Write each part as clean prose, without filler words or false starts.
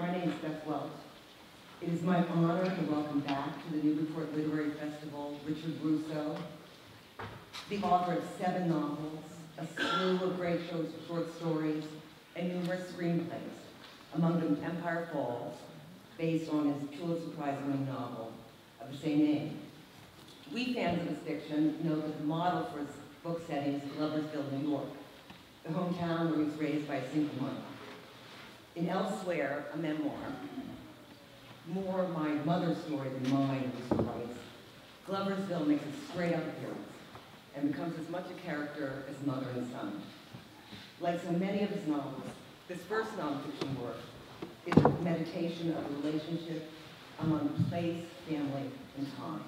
My name is Beth Welch. It is my honor to welcome back to the Newburyport Literary Festival Richard Russo, the author of 7 novels, a slew of great short stories, and numerous screenplays, among them Empire Falls, based on his Pulitzer Prize-winning novel of the same name. We fans of his fiction know that the model for his book setting is Gloversville, New York, the hometown where he was raised by a single mother. In Elsewhere, a memoir, more my mother's story than mine, Mr. Price, Gloversville makes a straight-up appearance and becomes as much a character as mother and son. Like so many of his novels, this first nonfiction work is a meditation of a relationship among place, family, and time.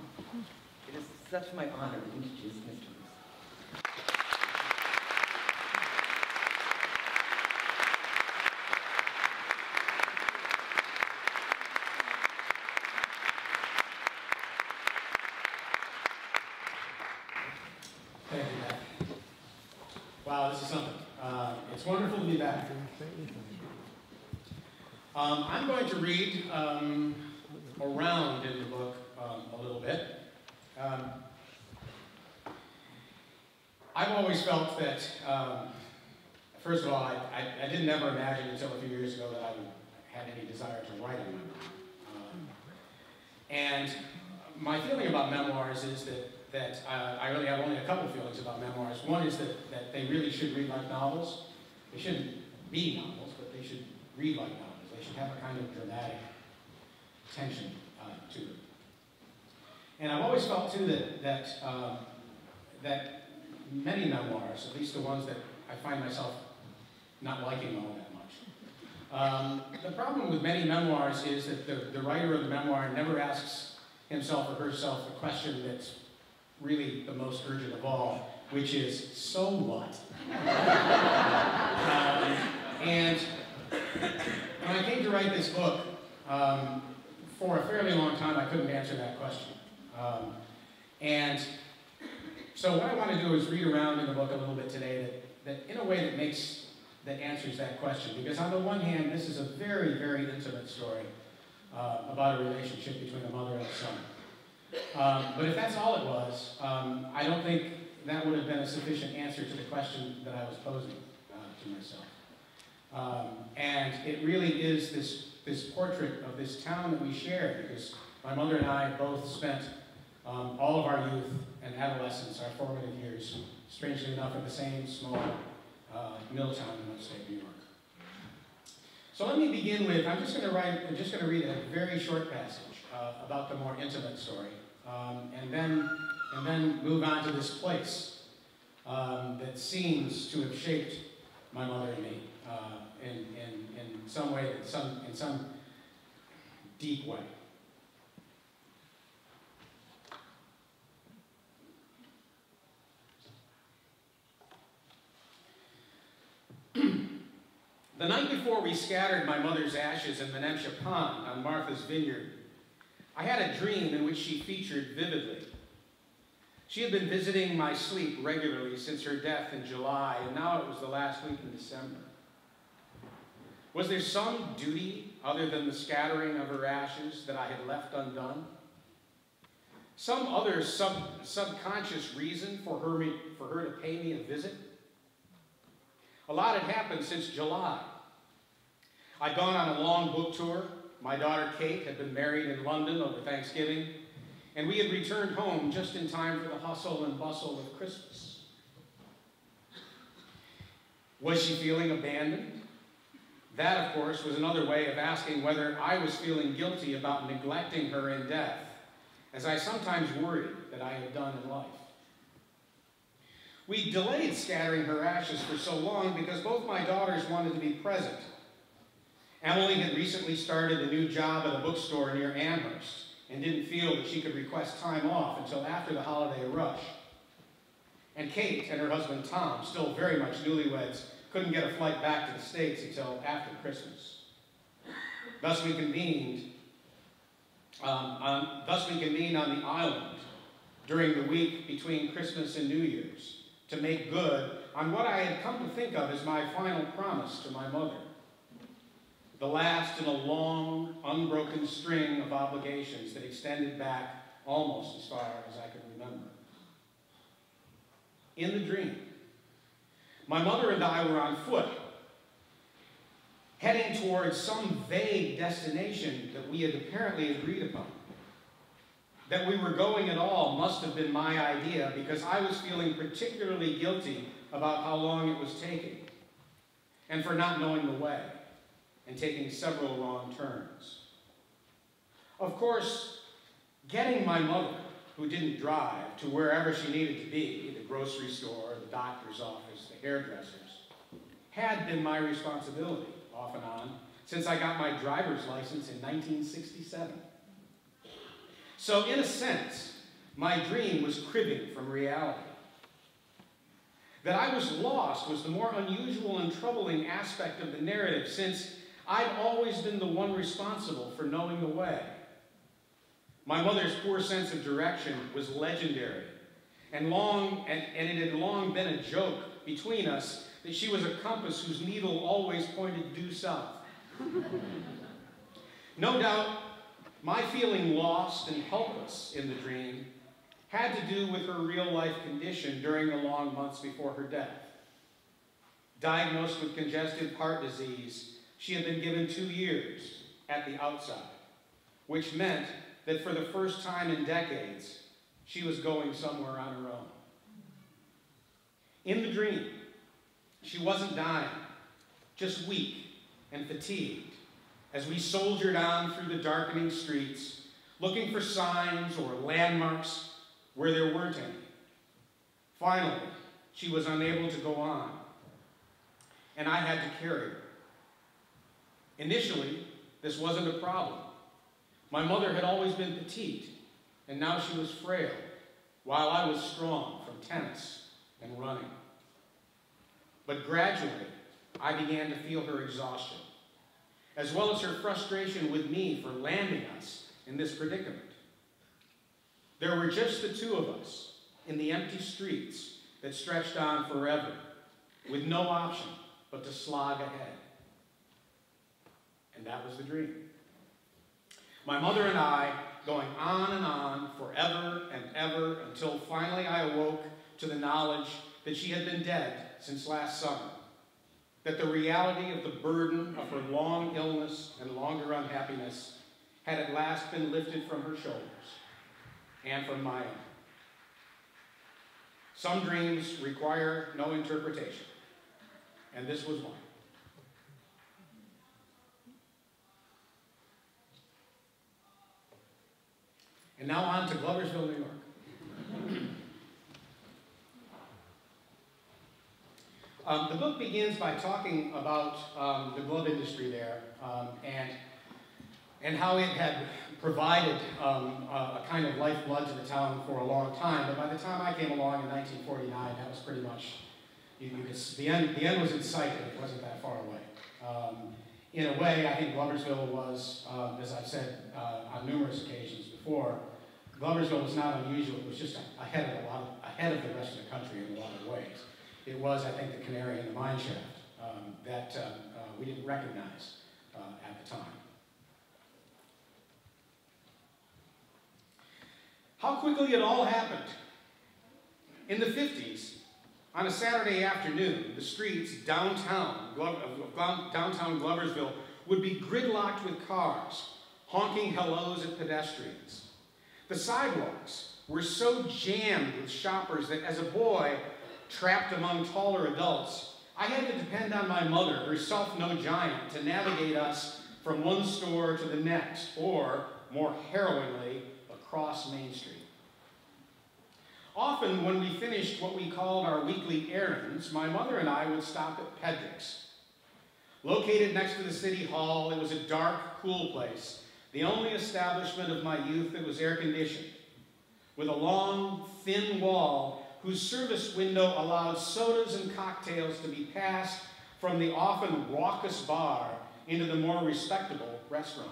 It is such my honor to introduce Mr. Russo. Thank you, Matt. Wow, this is something. It's wonderful to be back. I'm going to read around in the book a little bit. I've always felt that, first of all, I didn't ever imagine until a few years ago that I would have any desire to write a memoir. And my feeling about memoirs is that I really have only a couple feelings about memoirs. One is that they really should read like novels. They shouldn't be novels, but they should read like novels. They should have a kind of dramatic tension to it. And I've always felt, too, that many memoirs, at least the ones that I find myself not liking all that much. The problem with many memoirs is that the writer of the memoir never asks himself or herself the question that's really the most urgent of all, which is, so what? And when I came to write this book, for a fairly long time I couldn't answer that question. And so what I want to do is read around in the book a little bit today that in a way that answers that question. Because on the one hand, this is a very, very intimate story about a relationship between a mother and a son. But if that's all it was, I don't think that would have been a sufficient answer to the question that I was posing to myself. And it really is this portrait of this town that we share, because my mother and I both spent all of our youth and adolescence, our formative years, strangely enough, at the same small mill town in upstate New York. So let me begin with, I'm just going to read a very short passage about the more intimate story, and then move on to this place that seems to have shaped my mother and me in some way, in some deep way. The night before we scattered my mother's ashes in Menemsha Pond on Martha's Vineyard, I had a dream in which she featured vividly. She had been visiting my sleep regularly since her death in July, and now it was the last week in December. Was there some duty other than the scattering of her ashes that I had left undone? Some other subconscious reason for her to pay me a visit? A lot had happened since July. I'd gone on a long book tour. My daughter Kate had been married in London over Thanksgiving, and we had returned home just in time for the hustle and bustle of Christmas. Was she feeling abandoned? That, of course, was another way of asking whether I was feeling guilty about neglecting her in death, as I sometimes worried that I had done in life. We delayed scattering her ashes for so long because both my daughters wanted to be present. Emily had recently started a new job at a bookstore near Amherst and didn't feel that she could request time off until after the holiday rush. And Kate and her husband Tom, still very much newlyweds, couldn't get a flight back to the States until after Christmas. Thus we convened on the island during the week between Christmas and New Year's to make good on what I had come to think of as my final promise to my mother. the last in a long, unbroken string of obligations that extended back almost as far as I could remember. In the dream, my mother and I were on foot, heading towards some vague destination that we had apparently agreed upon. That we were going at all must have been my idea, because I was feeling particularly guilty about how long it was taking, and for not knowing the way, and taking several wrong turns. Of course, getting my mother, who didn't drive, to wherever she needed to be, the grocery store, the doctor's office, the hairdresser's, had been my responsibility, off and on, since I got my driver's license in 1967. So in a sense, my dream was cribbing from reality. That I was lost was the more unusual and troubling aspect of the narrative, since I'd always been the one responsible for knowing the way. My mother's poor sense of direction was legendary, and it had long been a joke between us that she was a compass whose needle always pointed due south. No doubt, my feeling lost and helpless in the dream had to do with her real-life condition during the long months before her death. Diagnosed with congestive heart disease, she had been given 2 years at the outside, which meant that for the first time in decades, she was going somewhere on her own. In the dream, she wasn't dying, just weak and fatigued, as we soldiered on through the darkening streets, looking for signs or landmarks where there weren't any. Finally, she was unable to go on, and I had to carry her. Initially, this wasn't a problem. My mother had always been petite, and now she was frail, while I was strong from tennis and running. But gradually, I began to feel her exhaustion, as well as her frustration with me for landing us in this predicament. There were just the two of us in the empty streets that stretched on forever, with no option but to slog ahead. And that was the dream. My mother and I going on and on forever and ever, until finally I awoke to the knowledge that she had been dead since last summer, that the reality of the burden of her long illness and longer unhappiness had at last been lifted from her shoulders, and from my own. Some dreams require no interpretation, and this was one. And now on to Gloversville, New York. The book begins by talking about the glove industry there, and how it had provided a kind of lifeblood to the town for a long time. But by the time I came along in 1949, that was pretty much, the end was in sight, and it wasn't that far away. In a way, I think Gloversville was, as I've said on numerous occasions before, Gloversville was not unusual. It was just ahead of the rest of the country in a lot of ways. It was, I think, the canary in the mine shaft that we didn't recognize at the time. How quickly it all happened. In the 50s, on a Saturday afternoon, the streets downtown Gloversville would be gridlocked with cars, honking hellos at pedestrians. The sidewalks were so jammed with shoppers that as a boy, trapped among taller adults, I had to depend on my mother, herself no giant, to navigate us from one store to the next, or, more harrowingly, across Main Street. Often, when we finished what we called our weekly errands, my mother and I would stop at Pedrick's. Located next to the city hall, it was a dark, cool place, the only establishment of my youth that was air-conditioned, with a long, thin wall whose service window allowed sodas and cocktails to be passed from the often raucous bar into the more respectable restaurant.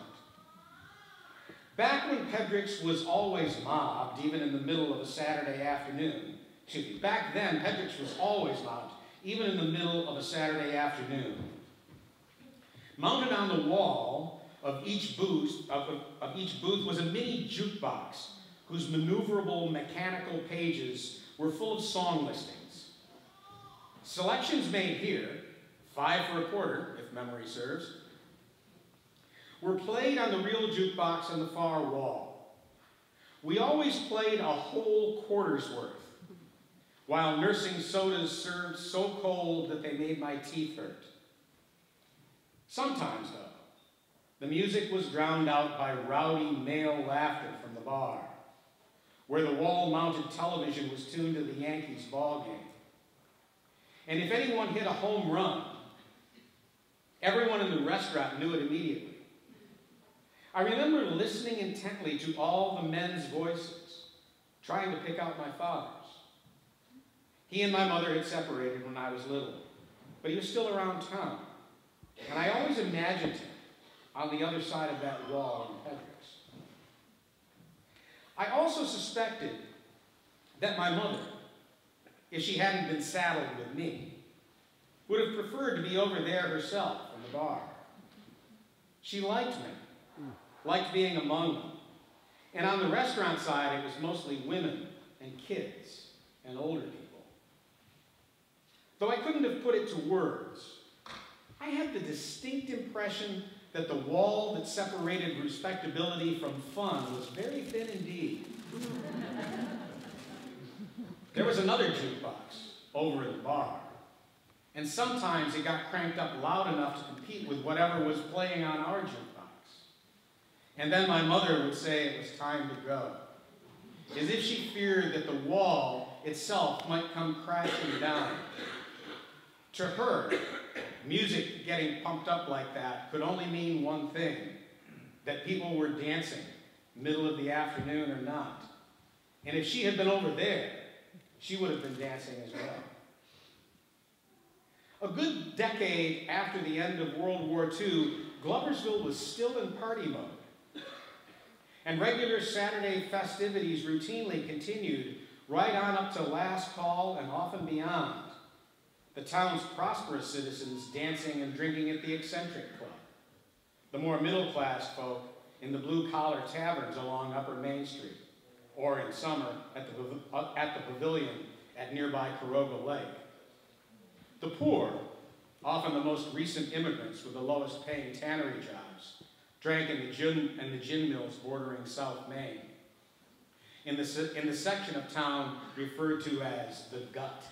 Back when Pedrick's was always mobbed, even in the middle of a Saturday afternoon, back then Pedrick's was always mobbed, even in the middle of a Saturday afternoon, Mounted on the wall of each booth was a mini jukebox whose maneuverable mechanical pages were full of song listings. Selections made here, 5 for a quarter, if memory serves, were played on the real jukebox on the far wall. We always played a whole quarter's worth, while nursing sodas served so cold that they made my teeth hurt. Sometimes, though, the music was drowned out by rowdy male laughter from the bar, where the wall-mounted television was tuned to the Yankees ball game. And if anyone hit a home run, everyone in the restaurant knew it immediately. I remember listening intently to all the men's voices, trying to pick out my father's. He and my mother had separated when I was little, but he was still around town, and I always imagined him on the other side of that wall in Pedrick's. I also suspected that my mother, if she hadn't been saddled with me, would have preferred to be over there herself in the bar. She liked me, liked being among them. And on the restaurant side, it was mostly women and kids and older people. Though I couldn't have put it to words, I had the distinct impression that the wall that separated respectability from fun was very thin indeed. There was another jukebox over at the bar, and sometimes it got cranked up loud enough to compete with whatever was playing on our jukebox. And then my mother would say it was time to go, as if she feared that the wall itself might come crashing down. To her, music getting pumped up like that could only mean one thing, that people were dancing, middle of the afternoon or not. And if she had been over there, she would have been dancing as well. A good decade after the end of World War II, Gloversville was still in party mode. And regular Saturday festivities routinely continued right on up to last call and often beyond. The town's prosperous citizens dancing and drinking at the Eccentric Club. The more middle-class folk in the blue-collar taverns along Upper Main Street, or in summer at the pavilion at nearby Caroga Lake. The poor, often the most recent immigrants with the lowest paying tannery jobs, drank in the gin mills bordering South Main, in the section of town referred to as the Gut,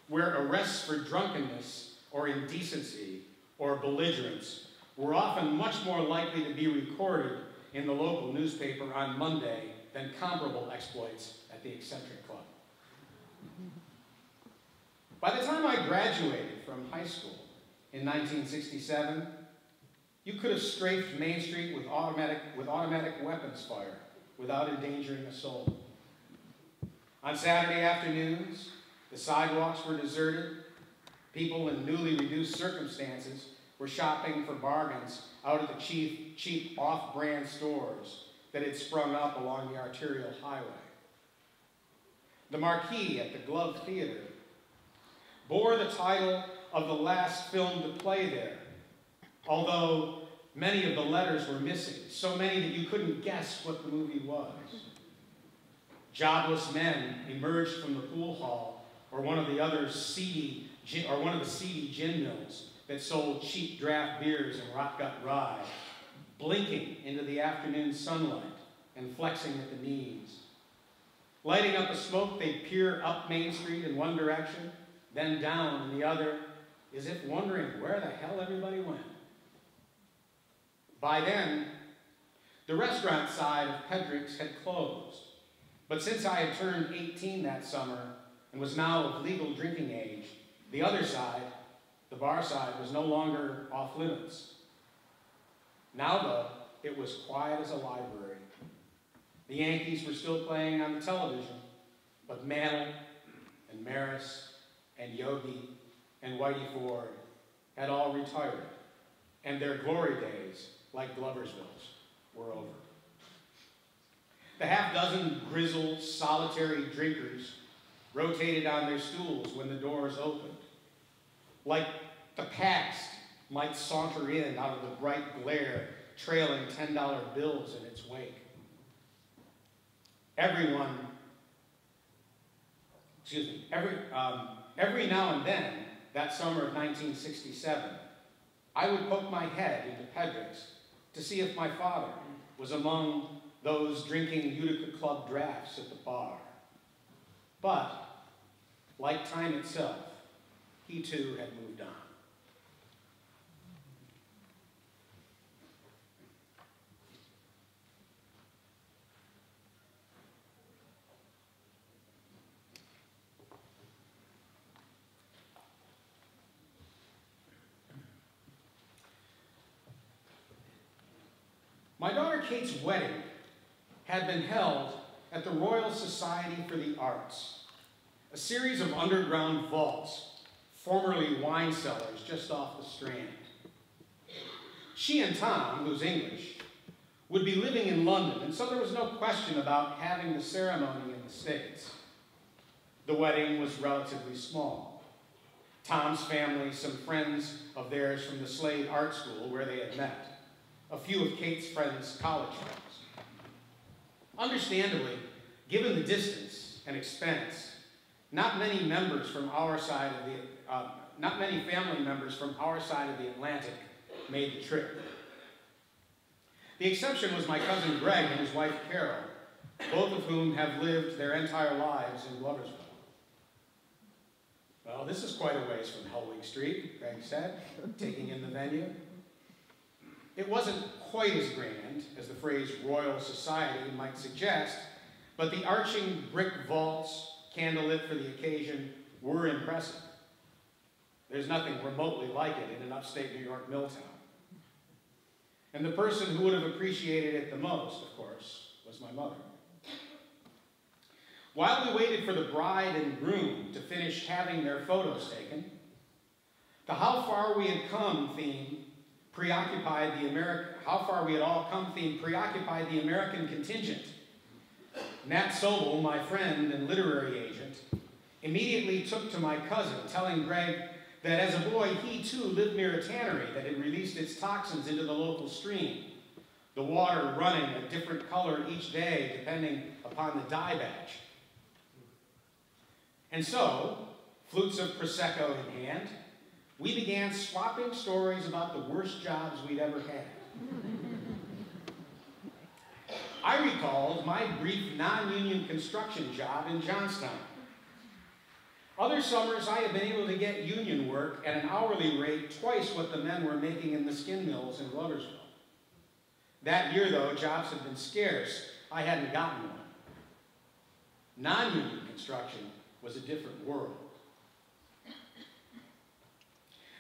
where arrests for drunkenness or indecency or belligerence were often much more likely to be recorded in the local newspaper on Monday than comparable exploits at the Eccentric Club. By the time I graduated from high school in 1967, you could have strafed Main Street with automatic weapons fire without endangering a soul. On Saturday afternoons, the sidewalks were deserted. People in newly reduced circumstances were shopping for bargains out of the cheap off-brand stores that had sprung up along the arterial highway. The marquee at the Glove Theater bore the title of the last film to play there, although many of the letters were missing, so many that you couldn't guess what the movie was. Jobless men emerged from the pool hall or one of the seedy gin mills that sold cheap draft beers and rot gut rye, blinking into the afternoon sunlight and flexing at the knees. Lighting up a smoke, they'd peer up Main Street in one direction, then down in the other, as if wondering where the hell everybody went. By then, the restaurant side of Pedrick's had closed, but since I had turned 18 that summer and was now of legal drinking age, the other side, the bar side, was no longer off limits. Now, though, it was quiet as a library. The Yankees were still playing on the television, but Mantle and Maris and Yogi and Whitey Ford had all retired, and their glory days, like Gloversville's, were over. The half-dozen grizzled, solitary drinkers rotated on their stools when the doors opened. Like the past might saunter in out of the bright glare, trailing $10 bills in its wake. Every now and then, that summer of 1967, I would poke my head into Pedrick's to see if my father was among those drinking Utica Club drafts at the bar. But, like time itself, he too had moved on. My daughter Kate's wedding had been held at the Royal Society for the Arts, a series of underground vaults, formerly wine cellars just off the Strand. She and Tom, who's English, would be living in London, and so there was no question about having the ceremony in the States. The wedding was relatively small. Tom's family, some friends of theirs from the Slade Art School where they had met, a few of Kate's friends' college friends. Understandably, given the distance and expense, not many family members from our side of the Atlantic made the trip. The exception was my cousin Greg and his wife Carol, both of whom have lived their entire lives in Gloversville. Well, this is quite a ways from Hellwig Street, Greg said, taking in the venue. It wasn't quite as grand as the phrase Royal Society might suggest, but the arching brick vaults, candlelit for the occasion, were impressive. There's nothing remotely like it in an upstate New York mill town. And the person who would have appreciated it the most, of course, was my mother. While we waited for the bride and groom to finish having their photos taken, the How Far We Had Come theme preoccupied the American contingent. Nat Sobel, my friend and literary agent, immediately took to my cousin, telling Greg that as a boy he too lived near a tannery that had released its toxins into the local stream, the water running a different color each day depending upon the dye batch. And so, flutes of Prosecco in hand, we began swapping stories about the worst jobs we'd ever had. I recalled my brief non-union construction job in Johnstown. Other summers I had been able to get union work at an hourly rate twice what the men were making in the skin mills in Gloversville. That year, though, jobs had been scarce. I hadn't gotten one. Non-union construction was a different world.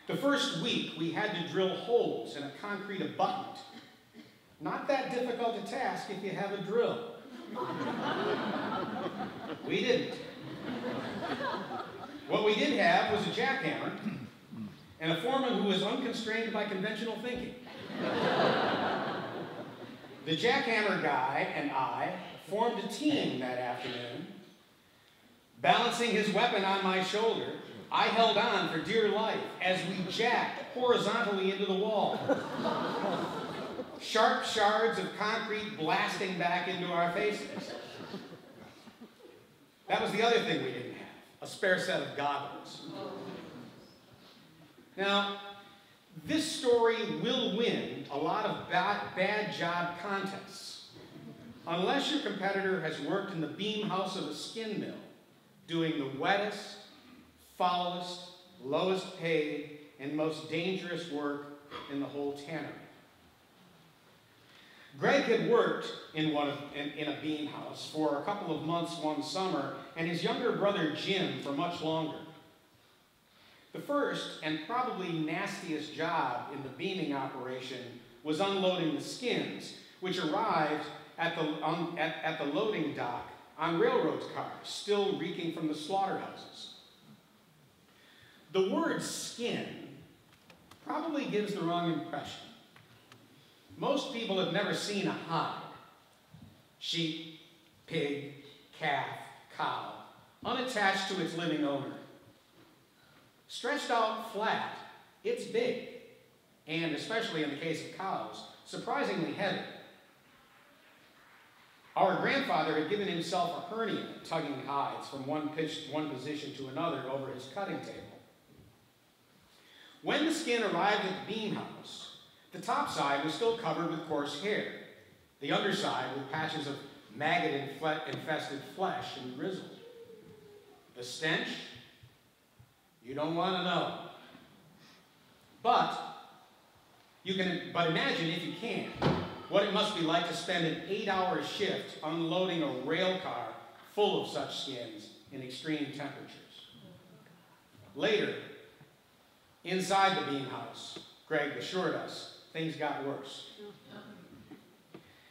The first week, we had to drill holes in a concrete abutment. Not that difficult a task if you have a drill. We didn't. What we did have was a jackhammer and a foreman who was unconstrained by conventional thinking. The jackhammer guy and I formed a team that afternoon. Balancing his weapon on my shoulder, I held on for dear life as we jacked horizontally into the wall. Sharp shards of concrete blasting back into our faces. That was the other thing we didn't have, a spare set of goggles. Now, this story will win a lot of bad job contests, unless your competitor has worked in the beam house of a skin mill, doing the wettest, foulest, lowest paid, and most dangerous work in the whole tannery. Greg had worked in a beam house for a couple of months one summer, and his younger brother Jim for much longer. The first and probably nastiest job in the beaming operation was unloading the skins, which arrived at the loading dock on railroad cars, still reeking from the slaughterhouses. The word skin probably gives the wrong impression. Most people have never seen a hide. Sheep, pig, calf, cow, unattached to its living owner. Stretched out flat, it's big. and especially in the case of cows, surprisingly heavy. Our grandfather had given himself a hernia tugging hides from one position to another over his cutting table. When the skin arrived at the beam house, the top side was still covered with coarse hair, the underside with patches of maggot-infested flesh and grizzle. The stench? You don't want to know. But imagine, if you can, what it must be like to spend an 8-hour shift unloading a rail car full of such skins in extreme temperatures. Later, inside the beam house, Greg assured us, things got worse.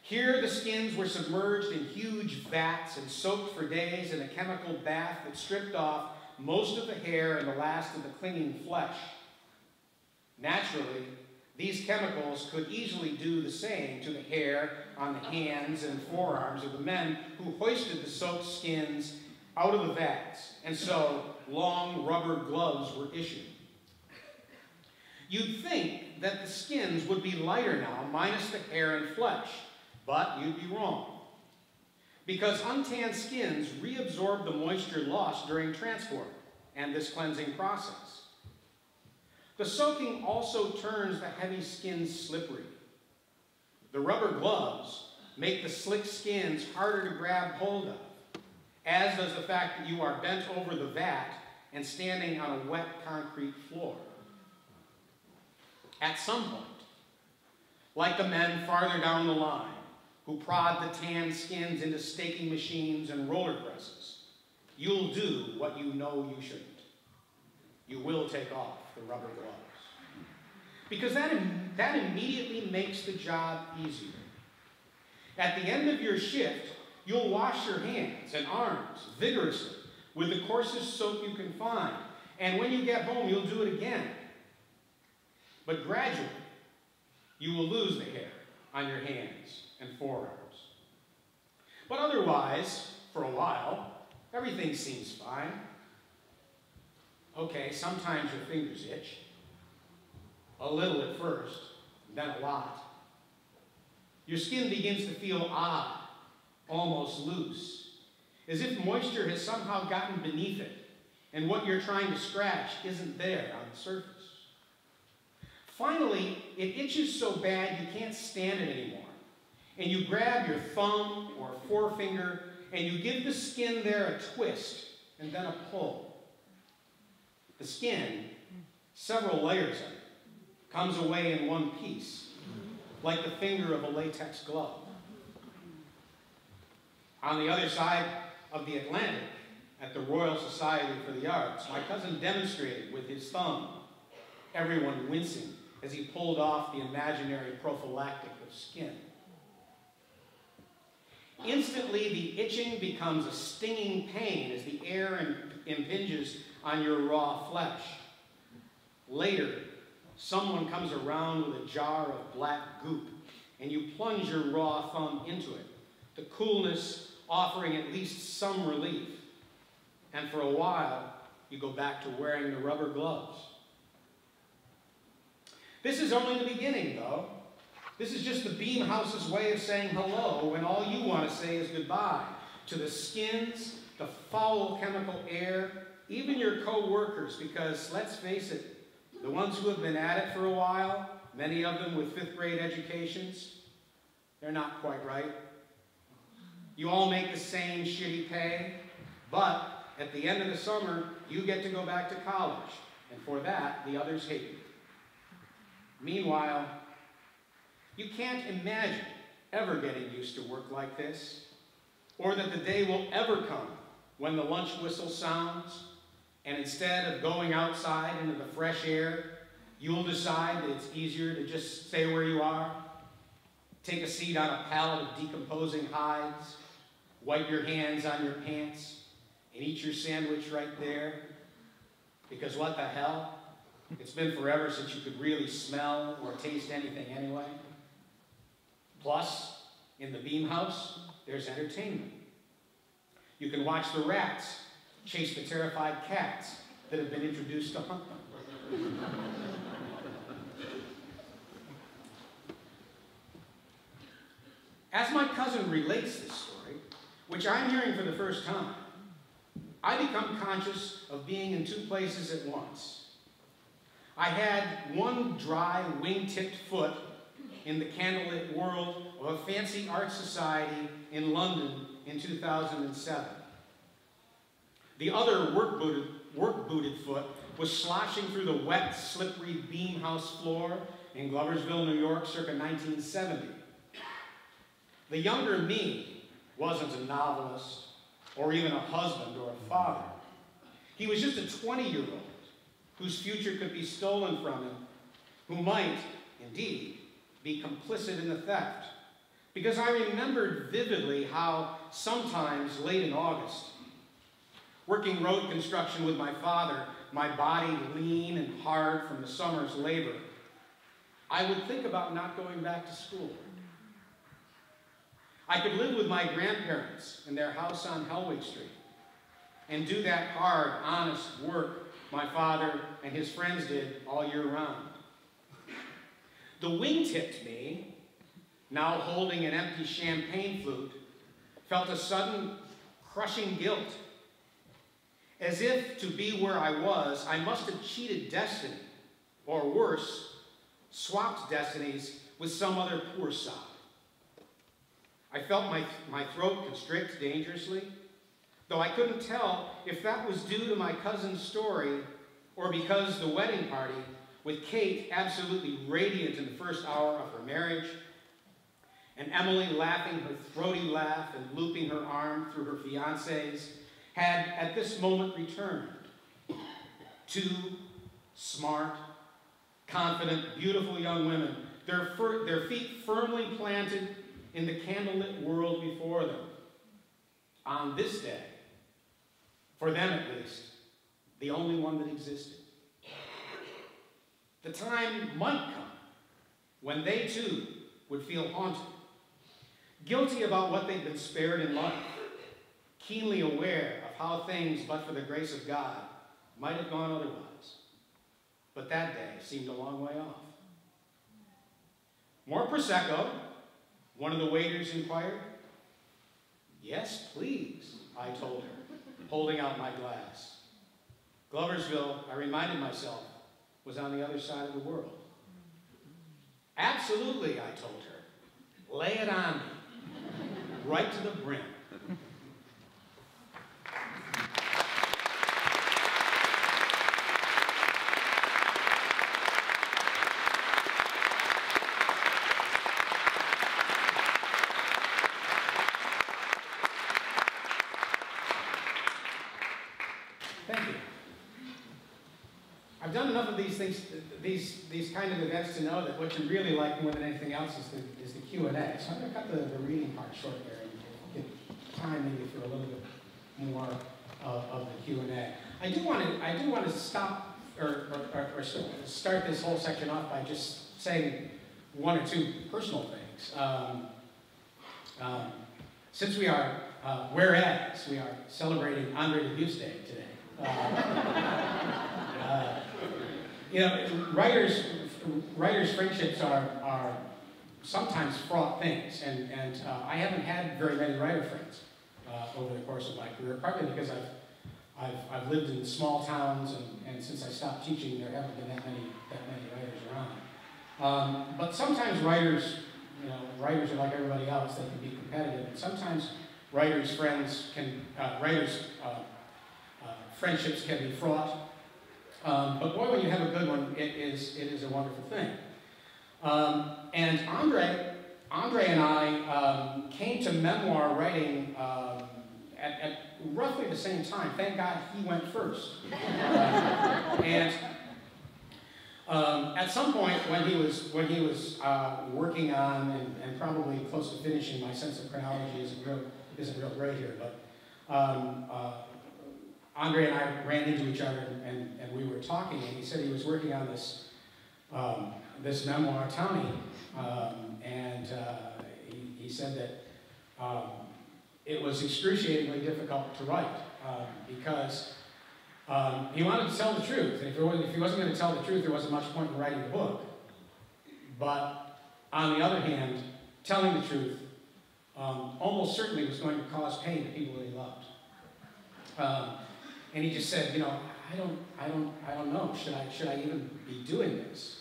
Here, the skins were submerged in huge vats and soaked for days in a chemical bath that stripped off most of the hair and the last of the clinging flesh. Naturally, these chemicals could easily do the same to the hair on the hands and forearms of the men who hoisted the soaked skins out of the vats, and so long rubber gloves were issued. You'd think that the skins would be lighter now, minus the hair and flesh, but you'd be wrong. Because untanned skins reabsorb the moisture lost during transport and this cleansing process. The soaking also turns the heavy skins slippery. The rubber gloves make the slick skins harder to grab hold of, as does the fact that you are bent over the vat and standing on a wet concrete floor. At some point, like the men farther down the line who prod the tanned skins into staking machines and roller presses, you'll do what you know you shouldn't. You will take off the rubber gloves. Because that immediately makes the job easier. At the end of your shift, you'll wash your hands and arms vigorously with the coarsest soap you can find. And when you get home, you'll do it again. But gradually, you will lose the hair on your hands and forearms. But otherwise, for a while, everything seems fine. Okay, sometimes your fingers itch. A little at first, then a lot. Your skin begins to feel odd, almost loose, as if moisture has somehow gotten beneath it, and what you're trying to scratch isn't there on the surface. Finally, it itches so bad you can't stand it anymore, and you grab your thumb or forefinger, and you give the skin there a twist, and then a pull. The skin, several layers of it, comes away in one piece, like the finger of a latex glove. On the other side of the Atlantic, at the Royal Society for the Arts, my cousin demonstrated with his thumb, everyone wincing as he pulled off the imaginary prophylactic of skin. Instantly, the itching becomes a stinging pain as the air impinges on your raw flesh. Later, someone comes around with a jar of black goop, and you plunge your raw thumb into it, the coolness offering at least some relief. And for a while, you go back to wearing the rubber gloves. This is only the beginning, though. This is just the beam house's way of saying hello when all you want to say is goodbye to the skins, the foul chemical air, even your co-workers, because let's face it, the ones who have been at it for a while, many of them with 5th grade educations, they're not quite right. You all make the same shitty pay, but at the end of the summer, you get to go back to college, and for that, the others hate you. Meanwhile, you can't imagine ever getting used to work like this, or that the day will ever come when the lunch whistle sounds, and instead of going outside into the fresh air, you'll decide that it's easier to just stay where you are, take a seat on a pallet of decomposing hides, wipe your hands on your pants, and eat your sandwich right there. Because what the hell? It's been forever since you could really smell or taste anything anyway. Plus, in the beam house, there's entertainment. You can watch the rats chase the terrified cats that have been introduced to hunt them. As my cousin relates this story, which I'm hearing for the first time, I become conscious of being in two places at once. I had one dry, wing-tipped foot in the candlelit world of a fancy art society in London in 2007. The other work-booted foot was sloshing through the wet, slippery beam house floor in Gloversville, New York, circa 1970. The younger me wasn't a novelist, or even a husband or a father. He was just a 20-year-old whose future could be stolen from him, who might, indeed, be complicit in the theft. Because I remembered vividly how sometimes late in August, working road construction with my father, my body lean and hard from the summer's labor, I would think about not going back to school. I could live with my grandparents in their house on Helwig Street and do that hard, honest work my father and his friends did all year round. The wing-tipped me, now holding an empty champagne flute, felt a sudden crushing guilt. As if to be where I was, I must have cheated destiny, or worse, swapped destinies with some other poor sod. I felt my throat constrict dangerously, though I couldn't tell if that was due to my cousin's story or because the wedding party, with Kate absolutely radiant in the first hour of her marriage, and Emily laughing her throaty laugh and looping her arm through her fiancé's, had at this moment returned. Two smart, confident, beautiful young women, their feet firmly planted in the candlelit world before them. On this day, for them at least, the only one that existed. The time might come when they too would feel haunted, guilty about what they'd been spared in life, keenly aware of how things, but for the grace of God, might have gone otherwise. But that day seemed a long way off. More Prosecco? One of the waiters inquired. Yes, please, I told her, holding out my glass. Gloversville, I reminded myself, was on the other side of the world. Absolutely, I told her. Lay it on me. Right to the brim. Thank you. I've done enough of these things, these kind of events to know that what you really like more than anything else is the Q&A. So I'm going to cut the reading part short there and give time maybe for a little bit more of the Q&A. I do want to stop or start this whole section off by just saying one or two personal things. Since we are, whereas we are celebrating Andre DeWitt's Day today. You know, writers' friendships are sometimes fraught things, and I haven't had very many writer friends over the course of my career, partly because I've lived in small towns, and since I stopped teaching, there haven't been that many writers around. But sometimes writers are like everybody else; they can be competitive, and sometimes friendships can be fraught. But boy, when you have a good one, it is a wonderful thing. And Andre and I came to memoir writing at roughly the same time. Thank God he went first. And at some point when he was working on and probably close to finishing, my sense of chronology isn't real great here, but Andre and I ran into each other and we were talking, and he said he was working on this memoir, Tommy, and he said that it was excruciatingly difficult to write because he wanted to tell the truth, and if he wasn't going to tell the truth, there wasn't much point in writing the book. But on the other hand, telling the truth almost certainly was going to cause pain to people that he loved. And he just said, you know, I don't know. Should I even be doing this?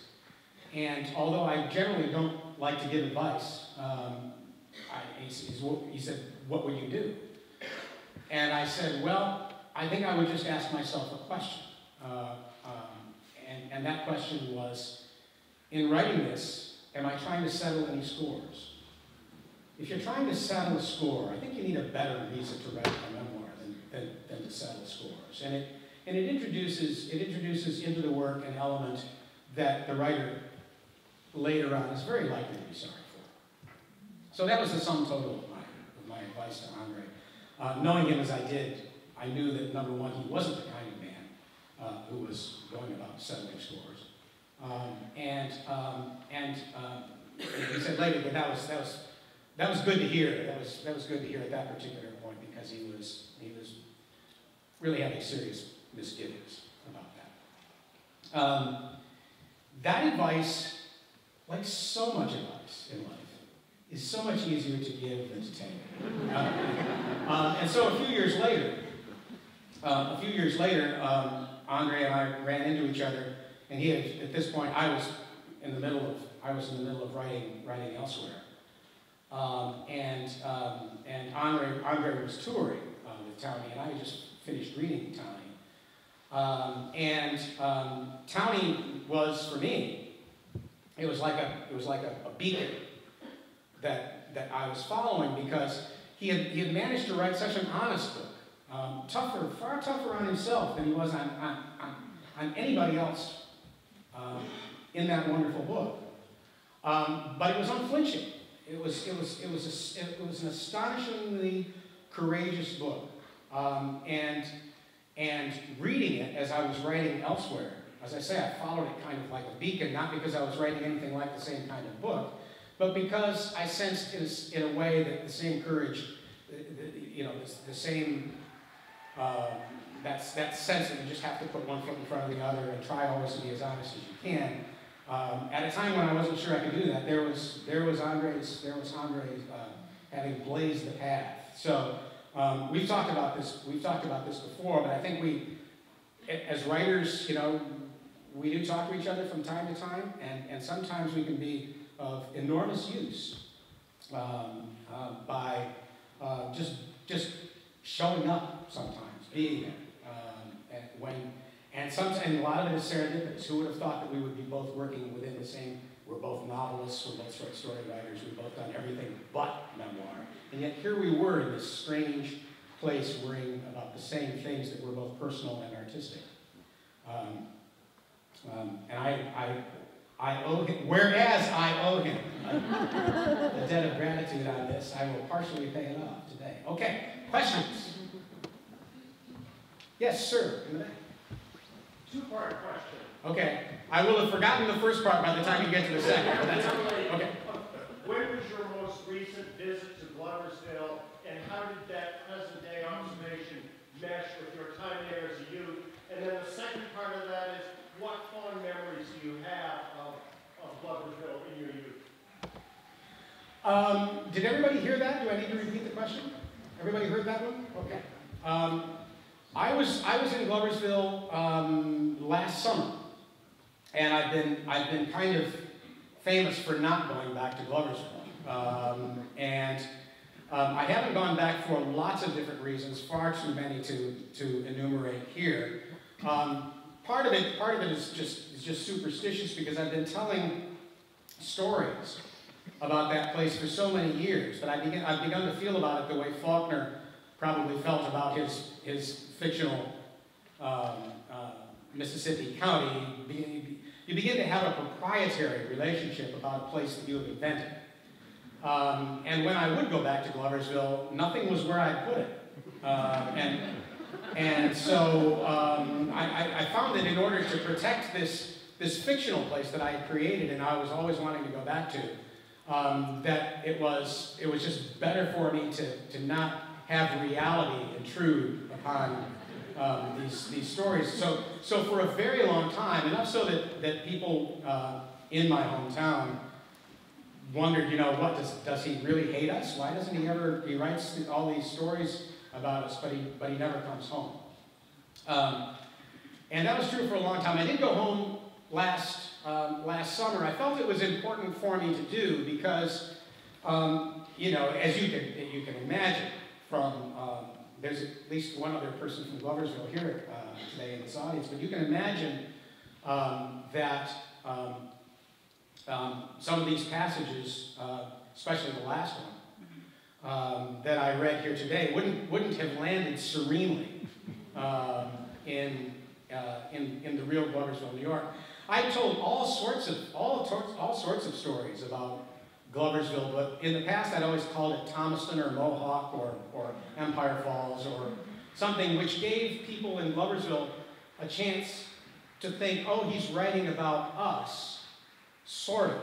And although I generally don't like to give advice, he said, what would you do? And I said, well, I think I would just ask myself a question. And that question was, in writing this, am I trying to settle any scores? If you're trying to settle a score, I think you need a better reason to write a memoir than to settle scores. And it introduces into the work an element that the writer later on is very likely to be sorry for. So that was the sum total of my advice to Andre. Knowing him as I did, I knew that, number one, he wasn't the kind of man who was going about settling scores. He said later that that was good to hear. That was good to hear at that particular point, because he was really having serious misgivings about that. That advice, like so much advice in life, is so much easier to give than to take. And so a few years later, Andre and I ran into each other, and he had, at this point, I was in the middle of writing elsewhere. And Andre was touring with Townie, and I just finished reading Townie. Townie was, for me, it was like a beacon that I was following, because he had managed to write such an honest book, far tougher on himself than he was on anybody else in that wonderful book. But it was unflinching. It was an astonishingly courageous book. And reading it as I was writing elsewhere, as I say, I followed it kind of like a beacon, not because I was writing anything like the same kind of book, but because I sensed in a way that the same courage, the same, that sense that you just have to put one foot in front of the other and try always to be as honest as you can. At a time when I wasn't sure I could do that, there was Andre's having blazed the path. So we've talked about this before, but I think we, as writers, we do talk to each other from time to time, and sometimes we can be of enormous use by just showing up sometimes, being there, and a lot of it is serendipitous. Who would have thought that we would be both working within the same? We're both novelists, we're both short story writers, we've both done everything but memoir, and yet here we were in this strange place worrying about the same things that were both personal and artistic. And I owe him, whereas I owe him a debt of gratitude on this, I will partially pay it off today. Okay, questions? Yes, sir. Two-part question. Okay, I will have forgotten the first part by the time you get to the second, but that's okay. When was your most recent visit to Gloversville, and how did that present-day observation mesh with your time there as a youth? And then the second part of that is, what fond memories do you have of Gloversville in your youth? Did everybody hear that? Do I need to repeat the question? Everybody heard that one? Okay. I was in Gloversville last summer, and I've been kind of famous for not going back to Gloversville, I haven't gone back for lots of different reasons, far too many to enumerate here. Part of it is just superstitious, because I've been telling stories about that place for so many years, but I've begun to feel about it the way Faulkner probably felt about his fictional Mississippi County. You begin to have a proprietary relationship about a place that you have invented. And when I would go back to Gloversville, nothing was where I put it. And so I found that in order to protect this fictional place that I had created and I was always wanting to go back to, that it was just better for me to not have reality intrude upon these stories. So for a very long time, enough so that people in my hometown wondered, you know, what, does he really hate us? Why doesn't he ever, he writes all these stories about us, but he never comes home. And that was true for a long time. I did go home last summer. I felt it was important for me to do because, you know, as you can imagine from, there's at least one other person from Gloversville here today in this audience, but you can imagine that some of these passages, especially the last one, that I read here today, wouldn't have landed serenely in the real Gloversville, New York. I've told all sorts of stories about Gloversville, but in the past I'd always called it Thomaston or Mohawk or Empire Falls or something which gave people in Gloversville a chance to think, oh, he's writing about us, sort of.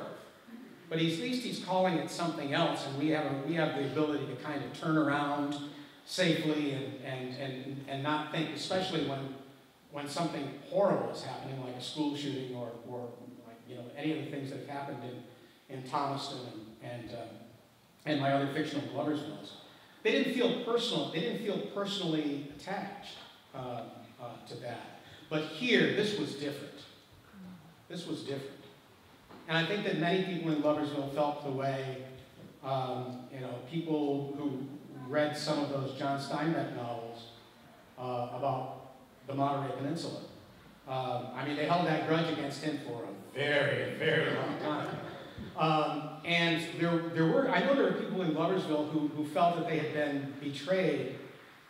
But at least he's calling it something else, and we have the ability to kind of turn around safely and not think, especially when something horrible is happening, like a school shooting or like, you know, any of the things that have happened in Thomaston and my other fictional Gloversvilles. They didn't feel personal. They didn't feel personally attached to that. But here, this was different. This was different. And I think that many people in Gloversville felt the way, you know, people who read some of those John Steinbeck novels about the Monterey Peninsula. I mean, they held that grudge against him for a very, very long time. And I know there were people in Gloversville who felt that they had been betrayed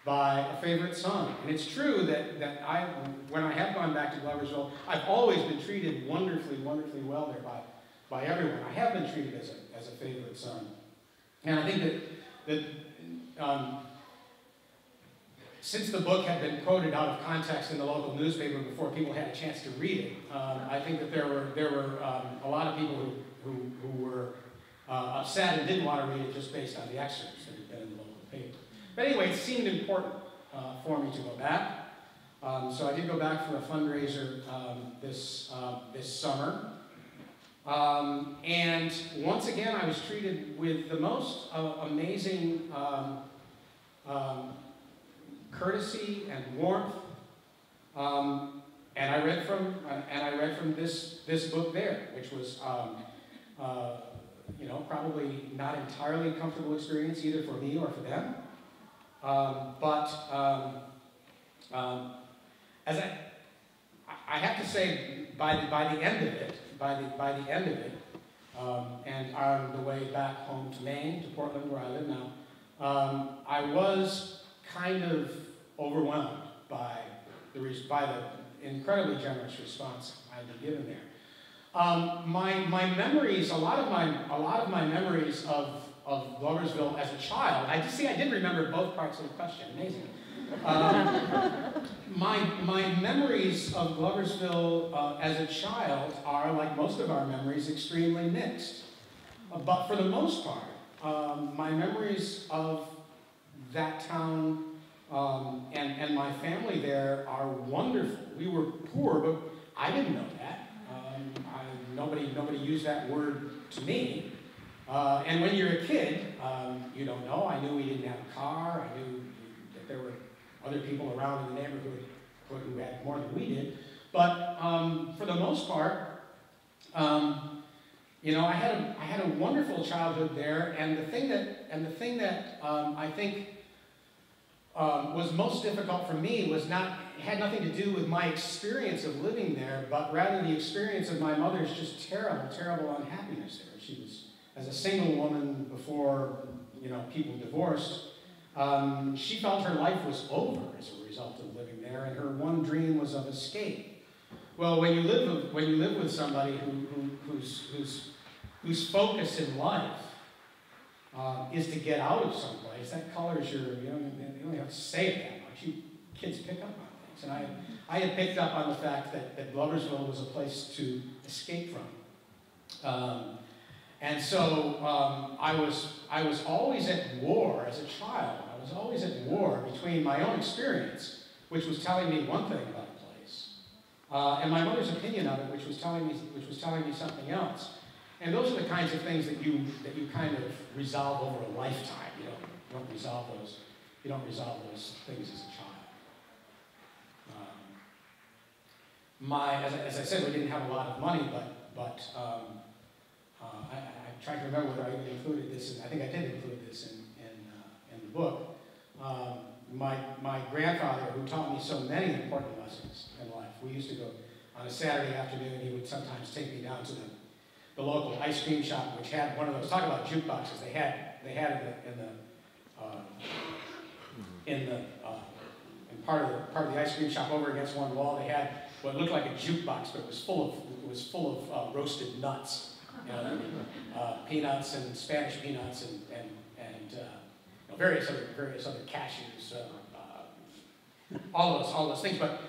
by a favorite son. And it's true that when I have gone back to Gloversville, I've always been treated wonderfully, wonderfully well there by everyone. I have been treated as a favorite son. And I think that since the book had been quoted out of context in the local newspaper before people had a chance to read it, I think that there were a lot of people who were upset and didn't want to read it just based on the excerpts that had been in the local paper. But anyway, it seemed important for me to go back. So I did go back for a fundraiser this summer. And once again, I was treated with the most amazing courtcy and warmth. And I read from this book there, which was you know, probably not entirely comfortable experience either for me or for them. But as I have to say, by the end of it, and on the way back home to Maine, to Portland, where I live now, I was kind of overwhelmed by the incredibly generous response I'd been given there. My memories, a lot of my memories of Gloversville as a child, I did remember both parts of the question, amazing. My memories of Gloversville as a child are, like most of our memories, extremely mixed. But for the most part, my memories of that town and my family there are wonderful. We were poor, but I didn't know that. Nobody used that word to me. And when you're a kid, you don't know. I knew we didn't have a car. I knew that there were other people around in the neighborhood who had more than we did. But for the most part, you know, I had a wonderful childhood there. And the thing that I think was most difficult for me had nothing to do with my experience of living there, but rather the experience of my mother's just terrible, terrible unhappiness there. She was, as a single woman before, you know, people divorced, she felt her life was over as a result of living there, and her one dream was of escape. Well, when you live with somebody whose focus in life is to get out of someplace, that colors you don't have to say it that much. Kids pick up on things, and I had picked up on the fact that Gloversville was a place to escape from. And so I was always at war as a child. I was always at war between my own experience, which was telling me one thing about the place, and my mother's opinion of it, which was telling me something else. And those are the kinds of things that you kind of resolve over a lifetime. You don't resolve those things as a child. As I said, we didn't have a lot of money, but I tried to remember whether I even included this. I think I did include this in the book. My grandfather, who taught me so many important lessons in life. We used to go on a Saturday afternoon. He would sometimes take me down to the local ice cream shop, which had one of those. Talk about jukeboxes. They had in part of the ice cream shop over against one wall. They had what looked like a jukebox, but it was full of roasted nuts, peanuts and Spanish peanuts and various other cashews, all those things. But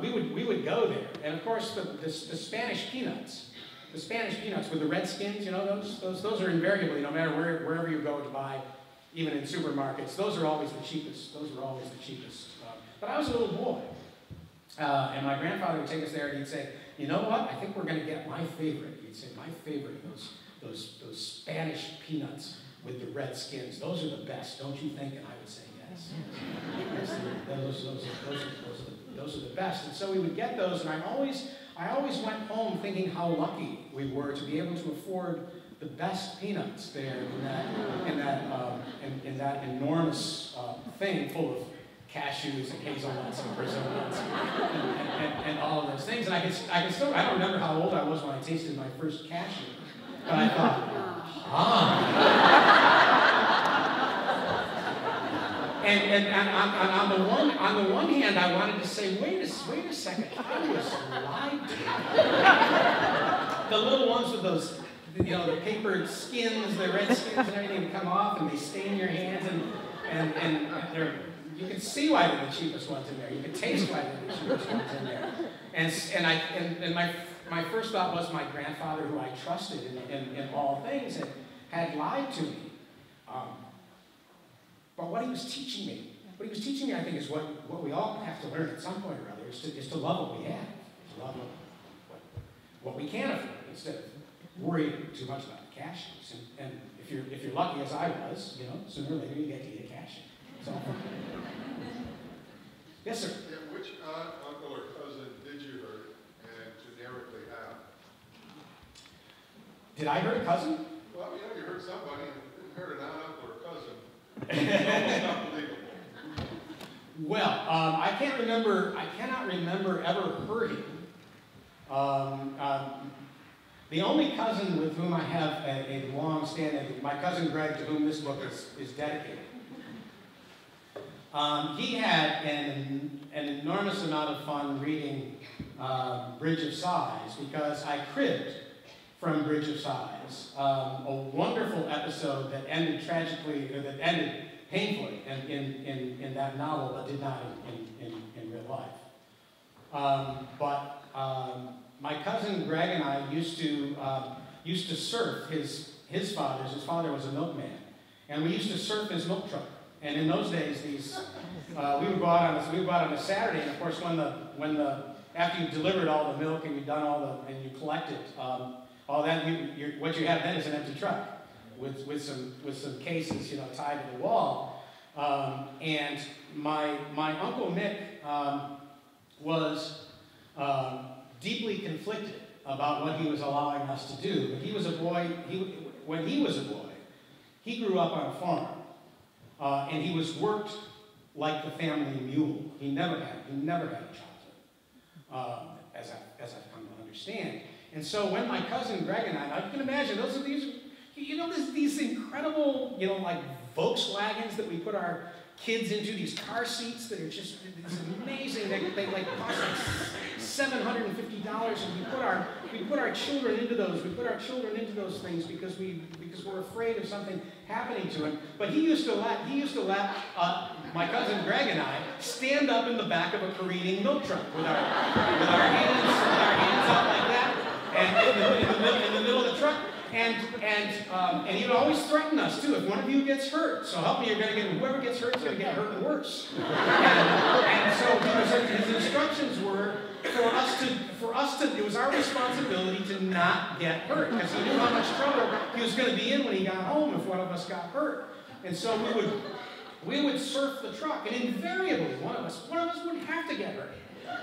we would go there, and of course the Spanish peanuts with the red skins, those are invariably, no matter wherever you go to buy, even in supermarkets, those are always the cheapest. But I was a little boy, and my grandfather would take us there, and he'd say, "You know what? I think we're going to get my favorite." He'd say, "My favorite, those Spanish peanuts with the red skins. Those are the best, don't you think?" And I would say, "Yes. Those are the best." And so we would get those, and I always went home thinking how lucky we were to be able to afford the best peanuts there in that enormous thing full of cashews and hazelnuts and Brazil nuts and all of those things. And I don't remember how old I was when I tasted my first cashew, but I thought, And on the one hand, I wanted to say, wait a second, I was lied to. The little ones with those, the papered skins, the red skins and everything would come off, and they stain your hands, and you can see why they're the cheapest ones in there. You can taste why they're the cheapest ones in there. And my first thought was my grandfather, who I trusted in all things, had lied to me. But what he was teaching me, I think, is what we all have to learn at some point or other, is to love what we have, to love what we can afford, instead of worrying too much about the cashews. And if you're lucky, as I was, sooner or later you get to eat a cashew. So, yes, sir. Yeah, which aunt, uncle, or cousin did you hurt and generically how? Did I hurt a cousin? Well, you hurt somebody and didn't hurt an aunt, uncle, or cousin. It's unbelievable. Well, I cannot remember ever hurting. The only cousin with whom I have a long-standing, my cousin Greg, to whom this book is dedicated. He had an enormous amount of fun reading Bridge of Sighs, because I cribbed from Bridge of Sighs, a wonderful episode that ended tragically, or that ended painfully in that novel, but did not in real life. But my cousin Greg and I used to surf his father's. His father was a milkman, and we used to surf his milk truck. And in those days, we would go out on a Saturday, and of course, after you delivered all the milk and you'd done and you collected all that, what you have then is an empty truck with some cases, tied to the wall. And my Uncle Nick was deeply conflicted about what he was allowing us to do. But he was a boy. When he was a boy, he grew up on a farm. And he was worked like the family mule. He never had a childhood, as I've come to understand. And so when my cousin Greg and I can imagine, those are these incredible, like Volkswagens that we put our kids into, these car seats that are just amazing. They cost like $750, and we put our children into those. We put our children into those things because we're afraid of something happening to him. But he used to let my cousin Greg and I stand up in the back of a careening milk truck with our hands out like that, and in the middle of the truck, And he'd always threaten us too. If one of you gets hurt, so help me, whoever gets hurt is going to get hurt worse. And so his instructions were for us to, it was our responsibility to not get hurt, because he knew how much trouble he was going to be in when he got home if one of us got hurt. And so we would surf the truck, and invariably one of us would have to get hurt,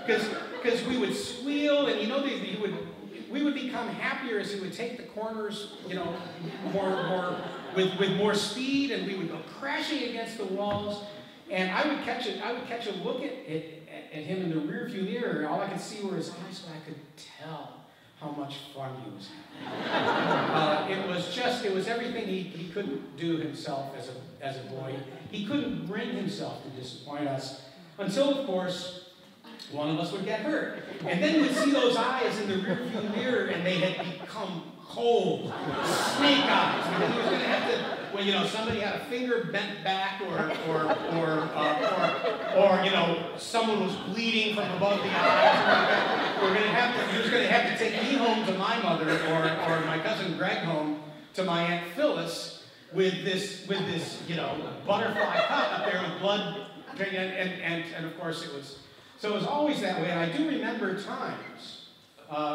because we would squeal, and we would become happier as he would take the corners, with more speed, and we would go crashing against the walls. And I would catch a look at him in the rearview mirror, and all I could see were his eyes, so I could tell how much fun he was having. It was everything he couldn't do himself as a boy. He couldn't bring himself to disappoint us, until, of course, one of us would get hurt. And then we'd see those eyes in the rearview mirror, and they had become cold, snake eyes. Because he was going to have to, when somebody had a finger bent back, or someone was bleeding from above the eyes. He was going to have to take me home to my mother, or my cousin Greg home to my Aunt Phyllis with this butterfly cut up there with blood, and of course it was. So it was always that way, and I do remember times